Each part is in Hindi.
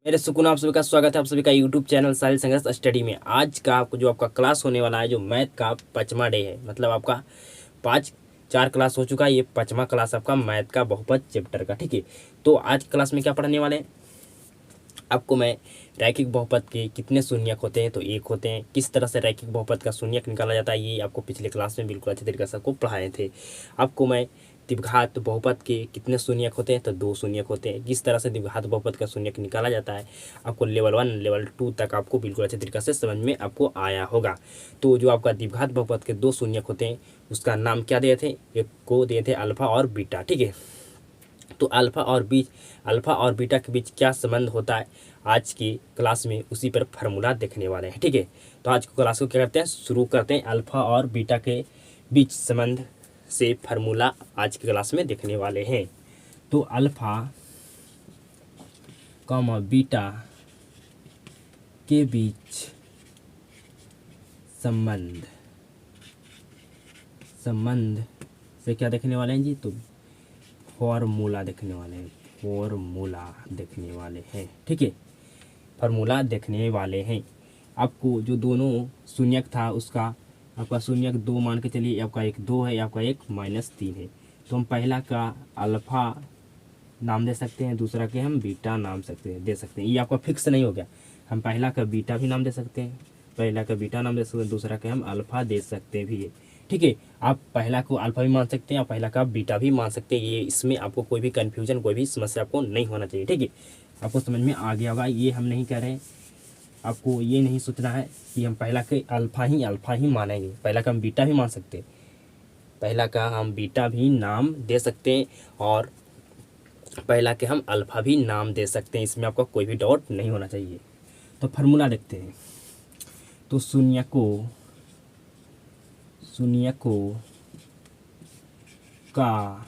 मेरे सुकून आप सभी का स्वागत है आप सभी का यूट्यूब चैनल साहिल संघर्ष स्टडी में। आज का आपका क्लास होने वाला है जो मैथ का 5वां डे है, मतलब आपका 4 क्लास हो चुका है। ये 5वां क्लास आपका मैथ का बहुपद चैप्टर का, ठीक है। तो आज की क्लास में क्या पढ़ने वाले हैं आपको मैं, रैखिक बहुपद के कितने शून्यक होते हैं, तो एक होते हैं। किस तरह से रैखिक बहुपद का शून्यक निकाला जाता है ये आपको पिछले क्लास में बिल्कुल अच्छे तरीके से आपको पढ़ाए थे। आपको मैं द्विघात बहुपद के कितने शून्यक होते हैं, तो 2 शून्यक होते हैं। किस तरह से द्विघात बहुपद का शून्यक निकाला जाता है आपको लेवल 1 लेवल 2 तक आपको बिल्कुल अच्छे तरीके से समझ में आपको आया होगा। तो जो आपका द्विघात बहुपद के 2 शून्यक होते हैं उसका नाम क्या दिए थे, एक को दिए थे अल्फा और बीटा, ठीक है। तो अल्फा और बीटा के बीच क्या संबंध होता है आज की क्लास में उसी पर फार्मूला देखने वाले हैं, ठीक है। तो आज की क्लास को क्या करते हैं, शुरू करते हैं। अल्फा और बीटा के बीच संबंध से फार्मूला आज की क्लास में देखने वाले हैं। तो अल्फा कॉमा बीटा के बीच संबंध से क्या देखने वाले हैं जी, तो फॉर्मूला देखने वाले हैं, ठीक है। फार्मूला देखने वाले हैं। आपको जो दोनों शून्यक था उसका आपका शून्यक 2 मान के चलिए, आपका एक 2 है, आपका एक -3 है। तो हम पहला का अल्फा नाम दे सकते हैं, दूसरा के हम बीटा नाम दे सकते हैं। ये आपका फिक्स नहीं हो गया, हम पहला का बीटा भी नाम दे सकते हैं, दूसरा के हम अल्फा दे सकते भी है, ठीक है। आप पहला को अल्फा भी मान सकते हैं और पहला का बीटा भी मान सकते हैं। ये इसमें आपको कोई भी कन्फ्यूजन, कोई भी समस्या आपको नहीं होना चाहिए, ठीक है। आपको समझ में आ गया होगा। ये हम नहीं कह रहे, आपको ये नहीं सोचना है कि हम पहला के अल्फा ही मानेंगे, पहला का हम बीटा भी मान सकते हैं, पहला का हम बीटा भी नाम दे सकते हैं और पहला के हम अल्फा भी नाम दे सकते हैं। इसमें आपका कोई भी डाउट नहीं होना चाहिए। तो फार्मूला देखते हैं। तो शून्यकों का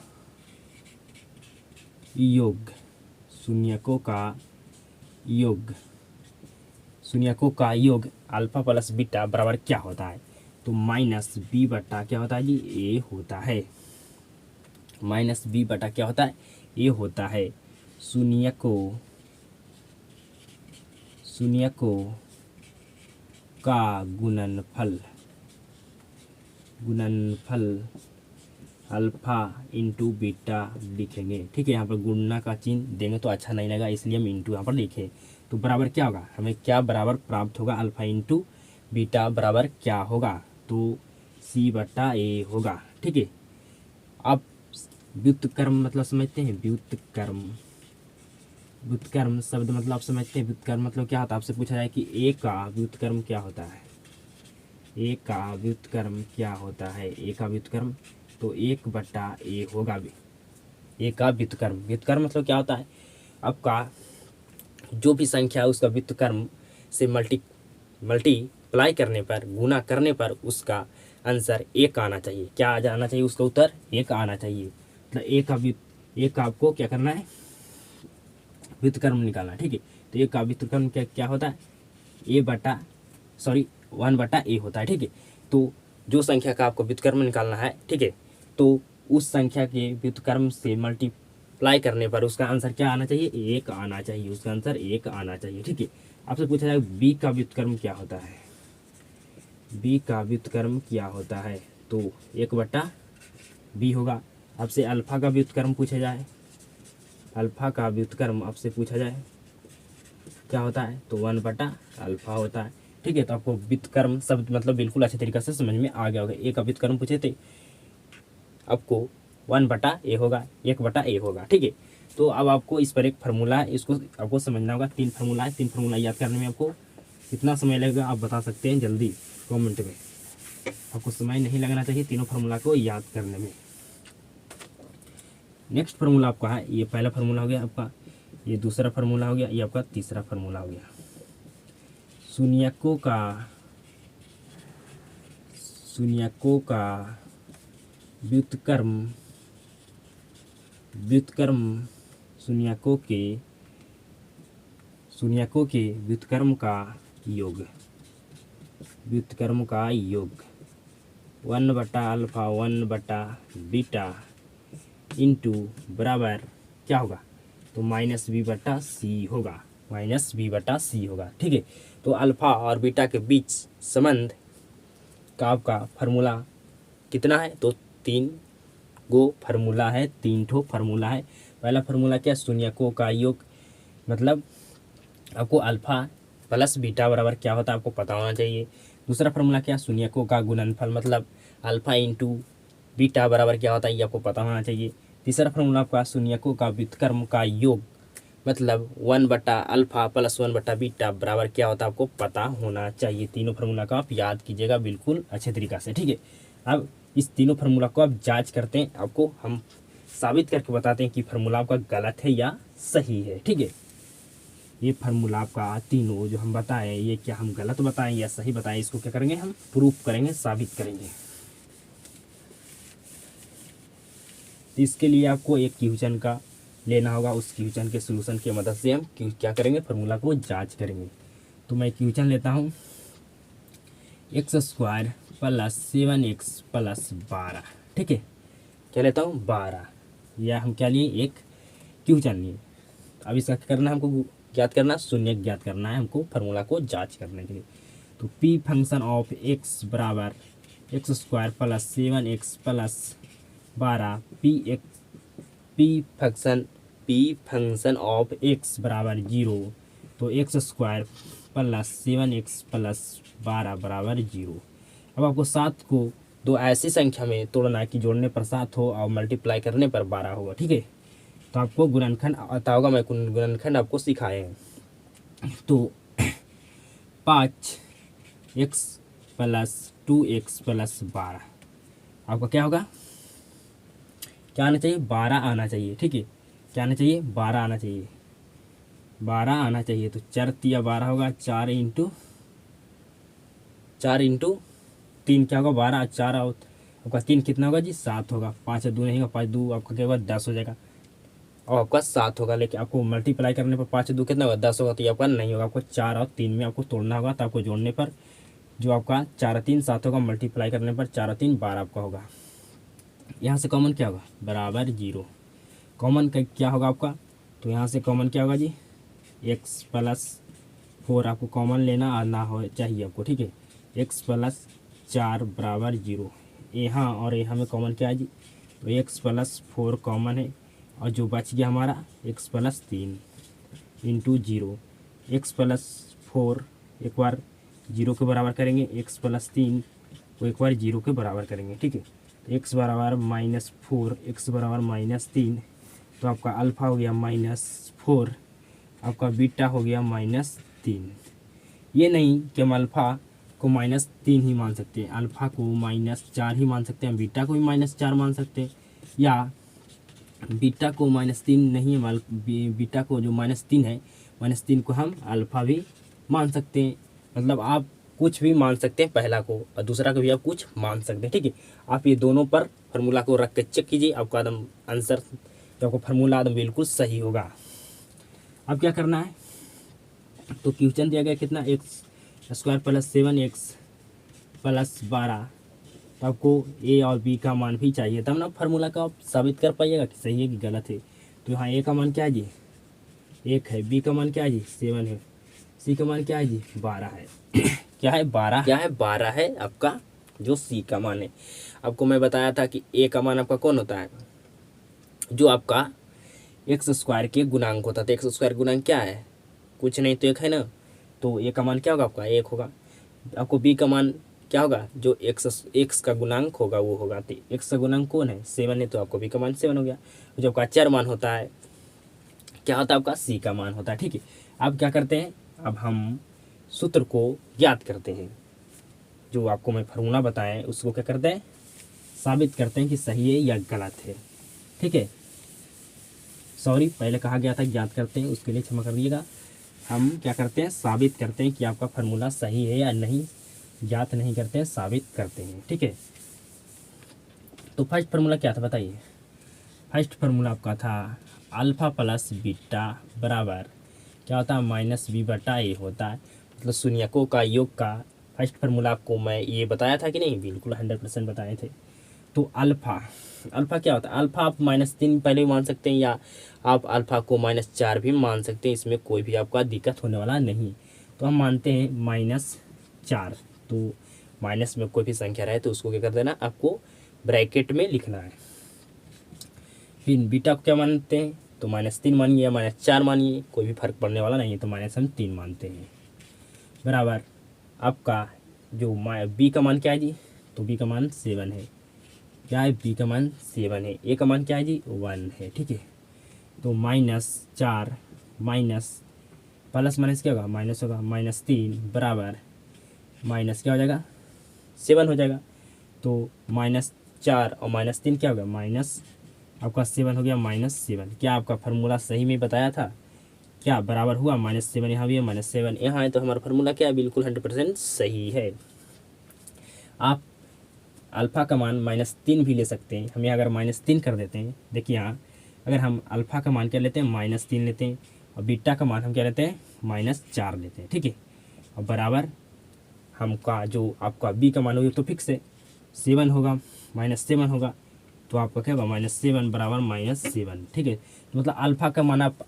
योग शून्यकों का योग अल्फा प्लस बीटा बराबर क्या होता है, तो -b बटा क्या होता है जी, ए होता है। -b बटा क्या होता है, ए होता है। शून्यकों का गुणनफल अल्फा इंटू बीटा लिखेंगे, ठीक है। यहाँ पर गुणना का चिन्ह देंगे तो अच्छा नहीं लगेगा, इसलिए हम इंटू यहाँ पर लिखे। तो बराबर क्या होगा, हमें क्या बराबर प्राप्त होगा, अल्फा इंटू बीटा बराबर क्या होगा, तो c बटा ए होगा, ठीक है। अब व्युत्क्रम मतलब समझते हैं, व्युत्क्रम शब्द मतलब आप समझते हैं। व्युत्क्रम मतलब क्या होता है, आपसे पूछा जाए कि ए का व्युत्क्रम क्या होता है, ए का व्युत्क्रम तो 1/a होगा भी। ए का व्युत्क्रम मतलब क्या होता है, आपका जो भी संख्या है उसका व्युत्क्रम से मल्टीप्लाई करने पर, गुना करने पर उसका आंसर 1 आना चाहिए। क्या आना चाहिए, उसका उत्तर 1 आना चाहिए। मतलब ए का आपको क्या करना है, व्युत्क्रम निकालना, ठीक है। तो ए का व्युत्क्रम क्या होता है, 1/a होता है, ठीक है। तो जो संख्या का आपको व्युत्क्रम निकालना है, ठीक है, तो उस संख्या के व्युत्क्रम से मल्टीप्लाई करने पर उसका आंसर क्या आना चाहिए, 1 आना चाहिए, उसका आंसर 1 आना चाहिए, ठीक है। आपसे पूछा जाए b का व्युत्क्रम क्या होता है, तो 1/b होगा। आपसे अल्फा का व्युत्क्रम पूछा जाए, आपसे पूछा जाए क्या होता है, तो 1/अल्फा होता है, ठीक है। तो आपको व्युत्क्रम शब्द मतलब बिल्कुल अच्छे तरीके से समझ में आ गया होगा। ए का व्युत्क्रम पूछे थे आपको 1/a होगा, 1/a होगा, ठीक है। तो अब आपको इस पर एक फार्मूला है, इसको आपको समझना होगा। 3 फार्मूला है, 3 फार्मूला याद करने में आपको कितना समय लगेगा आप बता सकते हैं जल्दी कमेंट में। आपको समय नहीं लगना चाहिए तीनों फार्मूला को याद करने में। नेक्स्ट फार्मूला आपका है, ये पहला फार्मूला हो गया आपका, ये दूसरा फार्मूला हो गया, ये आपका तीसरा फार्मूला हो गया। शून्यकों का व्युत्क्रम शून्यकों के व्युत्क्रम का योग 1/अल्फा 1/बीटा इंटू बराबर क्या होगा, तो -b/c होगा, माइनस बी बटा सी होगा। ठीक है, तो अल्फ़ा और बीटा के बीच संबंध का आपका फार्मूला कितना है, तो 3 गो फार्मूला है, 3 ठो फार्मूला है। पहला फार्मूला क्या, शून्यकों का योग, मतलब आपको अल्फ़ा प्लस बीटा बराबर क्या होता है आपको पता होना चाहिए। दूसरा फार्मूला क्या, शून्यकों का गुणनफल, मतलब अल्फ़ा इंटू बीटा बराबर क्या होता है ये आपको पता होना चाहिए। तीसरा फार्मूला आपका शून्यकों का व्युत्क्रम का योग, मतलब 1 बटा अल्फ़ा प्लस 1 बटा बीटा बराबर क्या होता है आपको पता होना चाहिए। तीनों फार्मूला का आप याद कीजिएगा बिल्कुल अच्छे तरीक़ा से। ठीक है, अब इस तीनों फार्मूला को आप जांच करते हैं, आपको हम साबित करके बताते हैं कि फार्मूला आपका गलत है या सही है। ठीक है, ये फार्मूला आपका तीनों जो हम बताएं ये क्या हम गलत बताएं या सही बताएं, इसको क्या करेंगे हम प्रूफ करेंगे, साबित करेंगे। इसके लिए आपको एक क्वेश्चन का लेना होगा, उस क्वेश्चन के सॉल्यूशन की मदद से हम क्या करेंगे, फार्मूला को जांच करेंगे। तो मैं क्वेश्चन लेता हूँ, x² प्लस 7x प्लस 12। ठीक है, क्या लेता हूँ 12, या हम क्या लिए एक क्वेश्चन लिए। अब इसका क्या करना है, हमको ज्ञात करना, शून्य ज्ञात करना है हमको फार्मूला को जांच करने के लिए। तो p फंक्शन ऑफ x बराबर x² plus 7x plus 12, p function of x बराबर 0, तो x² प्लस 7x प्लस 12 बराबर 0। अब आपको 7 को दो ऐसी संख्या में तोड़ना है कि जोड़ने पर 7 हो और मल्टीप्लाई करने पर 12 होगा। ठीक है, तो आपको गुणनखंड आता होगा, मैं गुणनखंड आपको सिखाए हैं। तो 5x प्लस 2x प्लस 12 आपका क्या होगा, क्या आना चाहिए, 12 आना चाहिए। ठीक है, क्या आना चाहिए, 12 आना चाहिए, 12 आना चाहिए। तो 4 तिया 12 होगा, 4 इंटू 3 क्या होगा 12, 4 आपका 3 कितना होगा जी 7 होगा, 5 2 नहीं होगा, 5 2 आपका क्या होगा 10 हो जाएगा, और आपका 7 होगा। लेकिन आपको मल्टीप्लाई करने पर 5 2 कितना होगा 10 होगा, तो ये आपका नहीं होगा, आपको 4 और 3 में आपको तोड़ना होगा। तो आपको जोड़ने पर जो आपका 4 3 7 होगा, मल्टीप्लाई करने पर 4 3 12 आपका होगा। यहाँ से कॉमन क्या होगा, बराबर 0। कॉमन का क्या होगा आपका, तो यहाँ से कॉमन क्या होगा जी, x प्लस 4 आपको कॉमन लेना आना हो चाहिए आपको। ठीक है, x प्लस 4 बराबर 0, यहाँ और यहाँ में कॉमन क्या है जी, तो x प्लस 4 कॉमन है, और जो बच गया हमारा x plus 3 into 0, x plus 4 एक बार 0 के बराबर करेंगे, x प्लस 3 को एक बार 0 के बराबर करेंगे। ठीक है, तो x बराबर -4, x बराबर -3, तो आपका अल्फ़ा हो गया -4, आपका बीटा हो गया -3। ये नहीं कि हम अल्फ़ा को -3 ही मान सकते हैं, अल्फ़ा को -4 ही मान सकते हैं, बीटा को भी -4 मान सकते हैं, या बीटा को -3 नहीं है, बीटा को जो -3 है, -3 को हम अल्फ़ा भी मान सकते हैं। मतलब आप कुछ भी मान सकते हैं, पहला को और दूसरा को भी आप कुछ मान सकते हैं। ठीक है, आप ये दोनों पर फार्मूला को रख के चेक कीजिए, आपका एकदम आंसर जो आपको फार्मूला एकदम बिल्कुल सही होगा। अब क्या करना है, तो क्वेश्चन दिया गया कितना, x² प्लस 7x प्लस 12, तो आपको a और b का मान भी चाहिए, तब ना फार्मूला का आप साबित कर पाइएगा कि सही है कि गलत है। तो यहाँ a का मान क्या है जी 1 है, b का मान क्या है जी 7 है, c का मान क्या है जी 12 है। क्या है 12, क्या है 12 है आपका जो c का मान है। आपको मैं बताया था कि a का मान आपका कौन होता है, जो आपका x² के गुणांक होता था। x² गुणांक क्या है, कुछ नहीं तो 1 है ना, तो a का मान क्या होगा आपका 1 होगा। आपको b का मान क्या होगा, जो x का गुणांक होगा वो होगा, तो x का गुणांक कौन है 7 है, तो आपको b का मान 7 हो गया। जो आपका चर मान होता है क्या होता है आपका c का मान होता है। ठीक है, अब क्या करते हैं, अब हम सूत्र को याद करते हैं, जो आपको मैं फार्मूला बताएं उसको क्या करते हैं, साबित करते हैं कि सही है या गलत है। ठीक है, सॉरी पहले कहा गया था ज्ञात करते हैं, उसके लिए क्षमा कर दिएगा। हम क्या करते हैं, साबित करते हैं कि आपका फार्मूला सही है या नहीं, ज्ञात नहीं करते हैं, साबित करते हैं। ठीक है, तो फर्स्ट फार्मूला क्या था बताइए। फर्स्ट फार्मूला आपका था अल्फ़ा प्लस बीटा बराबर क्या होता है -b बटा a होता है, मतलब शून्यकों का योग का। फर्स्ट फार्मूला आपको मैं ये बताया था कि नहीं, बिल्कुल 100% बताए थे। तो अल्फ़ा अल्फ़ा क्या होता है, अल्फ़ा आप -3 पहले भी मान सकते हैं या आप अल्फ़ा को -4 भी मान सकते हैं, इसमें कोई भी आपका दिक्कत होने वाला नहीं। तो हम मानते हैं -4। तो माइनस में कोई भी संख्या रहे तो उसको क्या कर देना, आपको ब्रैकेट में लिखना है। फिर बीटा को क्या मानते हैं, तो -3 मानिए या -4 मानिए, कोई भी फर्क पड़ने वाला नहीं है, तो हम -3 मानते हैं। बराबर आपका जो बी का मान क्या है जी, तो बी का मान 7 है। क्या है, बी का मान 7 है। ए का मान क्या है जी, 1 है। ठीक है, तो -4 माइनस प्लस माइनस क्या होगा, माइनस होगा, -3 बराबर माइनस क्या हो जाएगा, 7 हो जाएगा। तो -4 और -3 क्या हो गया, माइनस आपका 7 हो गया, -7। क्या आपका फार्मूला सही में बताया था, क्या बराबर हुआ, -7 यहाँ भी है, -7 यहाँ है, तो हमारा फार्मूला क्या है, बिल्कुल 100% सही है। आप अल्फ़ा का मान -3 भी ले सकते हैं। हम यहाँ अगर -3 कर देते हैं, देखिए यहाँ अगर हम अल्फ़ा का मान क्या लेते हैं, -3 लेते हैं, और बीटा का मान हम क्या लेते हैं, -4 लेते हैं। ठीक है, और बराबर हमका जो आपका बी का मान होगा तो फिक्स है, 7 होगा, -7 होगा, तो आपका क्या होगा, -7 बराबर -7। ठीक है, तो मतलब अल्फ़ा का मान आप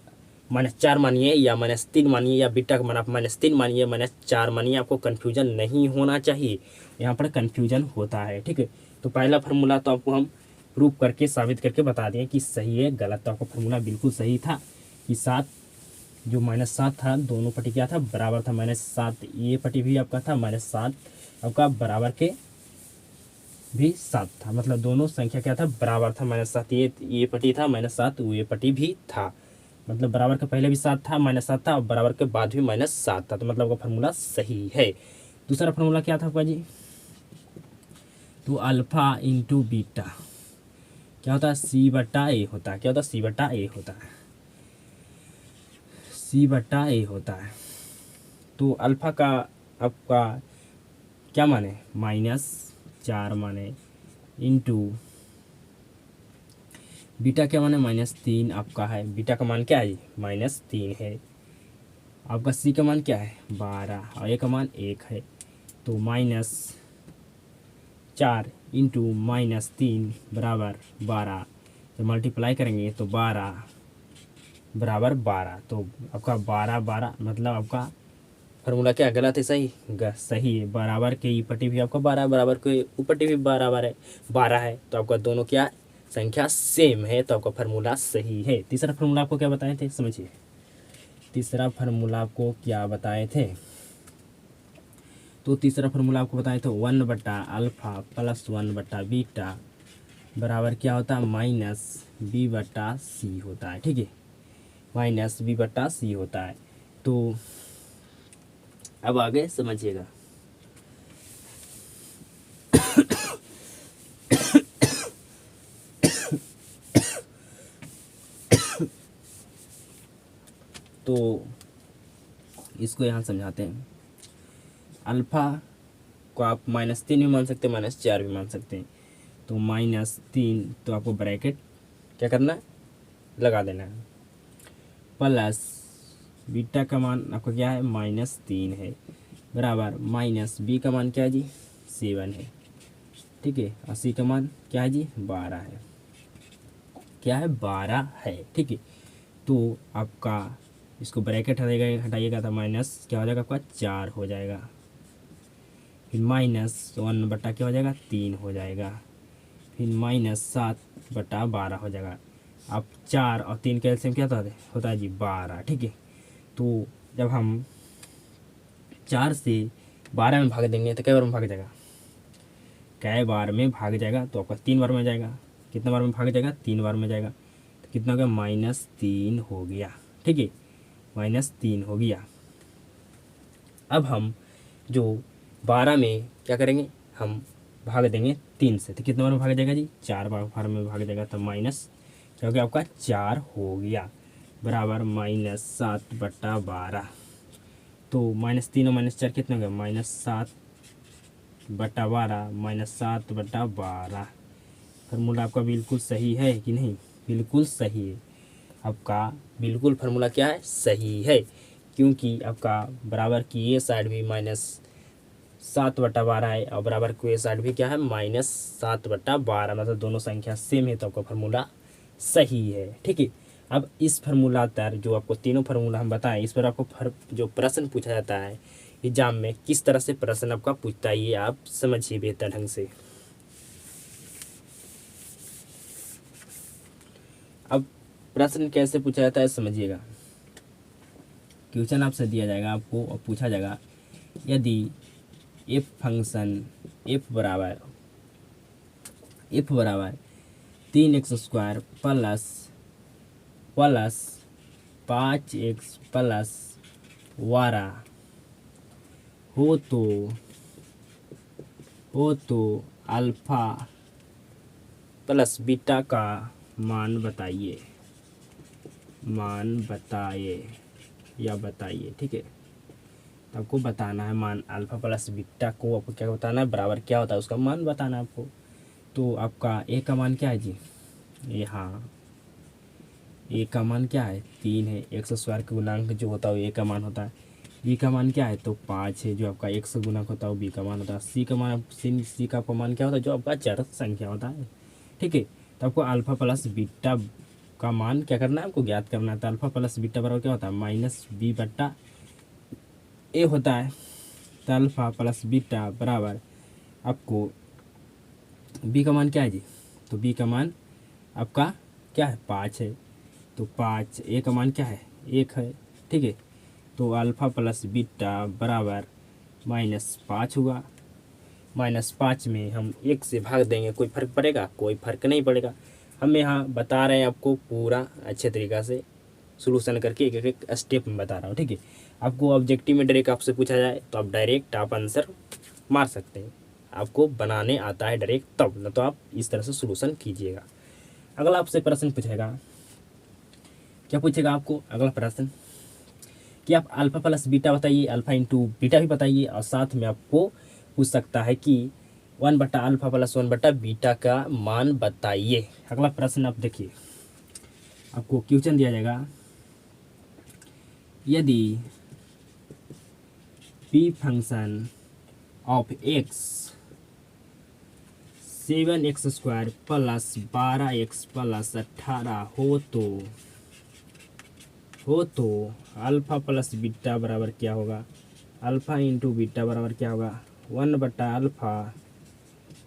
-4 मानिए या -3 मानिए या बीटा का मान आप -3 मानिए -4 मानिए, आपको कन्फ्यूजन नहीं होना चाहिए, यहाँ पर कन्फ्यूजन होता है। ठीक है, तो पहला फार्मूला तो आपको हम प्रूफ करके साबित करके बता दें कि सही है गलत, तो आपका फार्मूला बिल्कुल सही था कि 7 जो -7 था दोनों पट्टी क्या था, बराबर था, -7 ये पट्टी भी आपका था, -7 आपका बराबर के भी 7 था, मतलब दोनों संख्या क्या था, बराबर था, -7 ये पट्टी था, -7 ये पट्टी भी था, मतलब बराबर के पहले भी 7 था, -7 था, और बराबर के बाद भी -7 था, तो मतलब आपका फार्मूला सही है। दूसरा फार्मूला क्या था आपका जी, तो अल्फ़ा इंटू बीटा क्या होता है, C/A होता है। क्या होता है, C/A होता है, C/A होता है। तो अल्फ़ा का आपका क्या माने, -4 माने, इंटू बीटा क्या माने, -3 आपका है, बीटा का मान क्या है जी, -3 है। आपका सी का मान क्या है, 12, और ए का मान 1 है, तो -4 इंटू -3 बराबर 12, जब मल्टीप्लाई करेंगे तो 12 बराबर 12, तो आपका 12 मतलब आपका फार्मूला क्या गलत है, सही सही है। बराबर के ई पट्टी भी आपका 12 बराबर के ऊपट्टी भी बराबर है, 12 है, तो आपका दोनों क्या संख्या सेम है, तो आपका फार्मूला सही है। तीसरा फार्मूला आपको क्या बताए थे, समझिए, तीसरा फार्मूला आपको क्या बताए थे, तो तीसरा फार्मूला आपको बताए थे 1/अल्फ़ा प्लस 1/बीटा बराबर क्या होता है, -B/C होता है। ठीक है, -B/C होता है। तो अब आगे समझिएगा, तो इसको यहाँ समझाते हैं। अल्फ़ा को आप -3 भी मान सकते हैं, -4 भी मान सकते हैं। तो -3 तो आपको ब्रैकेट क्या करना है, लगा देना है, प्लस बीटा का मान आपका क्या है, -3 है, बराबर माइनस बी का मान क्या है जी, 7 है। ठीक है, और सी का मान क्या है जी, 12 है। क्या है, 12 है। ठीक है, तो आपका इसको ब्रैकेट हटाइएगा तो माइनस क्या हो जाएगा, आपका 4 हो जाएगा, फिर -1 क्या हो जाएगा, 3 हो जाएगा, फिर -7/12 हो जाएगा। अब 4 और 3 का एलसीएम क्या होता है जी, 12। ठीक है, तो जब हम 4 से 12 में भाग देंगे तो कई बार में भाग जाएगा, कई बार में भाग जाएगा, तो आपका 3 बार में जाएगा, कितना बार में भाग जाएगा, 3 बार में जाएगा, तो कितना हो गया, -3 हो गया। ठीक है, -3 हो गया। अब हम जो 12 में क्या करेंगे, हम भाग देंगे 3 से, तो कितने बार में भाग जाएगा जी, 4 बार में भाग जाएगा, तो माइनस क्या हो गया, आपका 4 हो गया, बराबर -7/12। तो -3 और -4 कितना हो गया, -7/12 -7/12। फार्मूला आपका बिल्कुल सही है कि नहीं, बिल्कुल सही है आपका, बिल्कुल फार्मूला क्या है, सही है, क्योंकि आपका बराबर की ये साइड भी 7/12 है और बराबर को ये साइड भी क्या है -7/12, मतलब दोनों संख्या सेम है तो आपका फार्मूला सही है। ठीक है, अब इस फार्मूला पर जो आपको तीनों फार्मूला हम बताएं, इस पर आपको जो प्रश्न पूछा जाता है एग्जाम में, किस तरह से प्रश्न आपका पूछता है ये आप समझिए बेहतर ढंग से। अब प्रश्न कैसे पूछा जाता है समझिएगा। क्वेश्चन आपसे दिया जाएगा आपको और पूछा जाएगा यदि एफ फंक्शन एफ बराबर 3x² प्लस 5x प्लस 12 हो तो अल्फा प्लस बीटा का मान बताइए या बताइए। ठीक है, तो आपको बताना है मान अल्फा प्लस बीटा को आपको क्या बताना है, बराबर क्या होता है उसका मान बताना है आपको। तो आपका ए का मान क्या है जी, ये हाँ ए का मान क्या है 3 है, x² के गुणांक जो होता है वो ए का मान होता है। बी का मान क्या है तो 5 है, जो आपका x गुणक होता है वो बी का मान होता है। सी का मान आपका मान क्या होता है, जो आपका चर संख्या होता है। ठीक है, तो आपको अल्फा प्लस बीटा का मान क्या करना है, आपको ज्ञात करना है। तो अल्फा प्लस बीटा बराबर क्या होता है -b/a होता है। तो अल्फा प्लस बीटा बराबर आपको बी का मान क्या है जी, तो बी का मान आपका क्या है 5 है, तो 5। ए का मान क्या है 1 है। ठीक है, तो अल्फा प्लस बीटा बराबर -5 हुआ। -5 में हम 1 से भाग देंगे, कोई फर्क पड़ेगा, कोई फर्क नहीं पड़ेगा। हम यहाँ बता रहे हैं आपको पूरा अच्छे तरीक़ा से सोल्यूशन करके एक एक स्टेप में बता रहा हूँ। ठीक है, आपको ऑब्जेक्टिव में डायरेक्ट आपसे पूछा जाए तो आप डायरेक्ट आप आंसर मार सकते हैं, आपको बनाने आता है डायरेक्ट तब, न तो आप इस तरह से सोल्यूशन कीजिएगा। अगला आपसे प्रश्न पूछेगा, क्या पूछेगा आपको अगला प्रश्न कि आप अल्फा प्लस बीटा बताइए, अल्फा इंटू बीटा भी बताइए, और साथ में आपको पूछ सकता है कि 1/α प्लस 1/बीटा का मान बताइए। अगला प्रश्न आप देखिए, आपको क्वेश्चन दिया जाएगा यदि p function of x 7x² plus 12x plus 18 हो तो अल्फा प्लस बीटा बराबर क्या होगा, अल्फा इंटू बीटा बराबर क्या होगा 1/α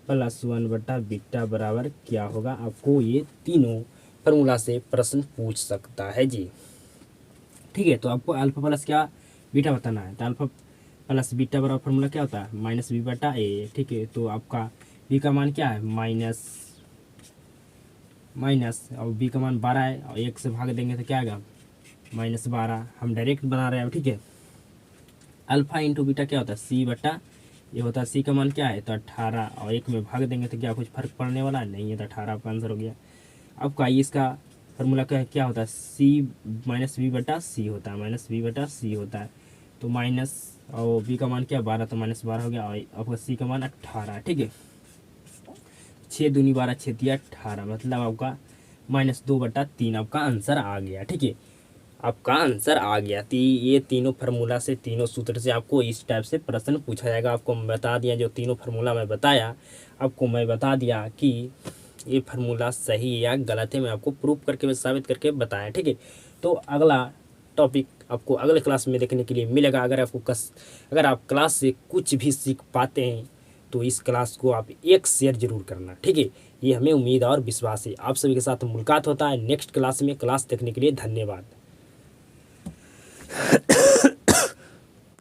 प्लस 1/बीटा बराबर क्या होगा। आपको ये तीनों फार्मूला से प्रश्न पूछ सकता है जी। ठीक है, तो आपको अल्फा प्लस क्या बीटा बताना है। तो अल्फा प्लस बीटा बराबर फार्मूला क्या होता है -b/a। ठीक है, तो आपका बी का मान क्या है माइनस और बी का मान 12 है, और 1 से भाग देंगे तो क्या आएगा -12। हम डायरेक्ट बना रहे हैं। ठीक है, अल्फा इंटू बीटा क्या होता है c/, ये होता है c का मान क्या है तो 18, और 1 में भाग देंगे तो क्या कुछ फर्क पड़ने वाला नहीं है, तो 18 आपका आंसर हो गया। आपका इसका फार्मूला क्या होता है c -b/c होता है, -b/c होता है। तो माइनस और b का मान क्या 12, तो -12 हो गया, और आपका c का मान 18। ठीक है, 6 दूनी 12, 6 तिया 18, मतलब आपका -2/3 आपका आंसर आ गया। ठीक है, आपका आंसर आ गया। ये तीनों फार्मूला से, तीनों सूत्र से आपको इस टाइप से प्रश्न पूछा जाएगा। आपको मैं बता दिया, जो तीनों फार्मूला मैं बताया आपको मैं बता दिया कि ये फार्मूला सही या गलत है, मैं आपको प्रूफ करके मैं साबित करके बताया। ठीक है, तो अगला टॉपिक आपको अगले क्लास में देखने के लिए मिलेगा। अगर आप क्लास से कुछ भी सीख पाते हैं तो इस क्लास को आप एक शेयर जरूर करना। ठीक है, ये हमें उम्मीद और विश्वास है। आप सभी के साथ मुलाकात होता है नेक्स्ट क्लास में। क्लास देखने के लिए धन्यवाद।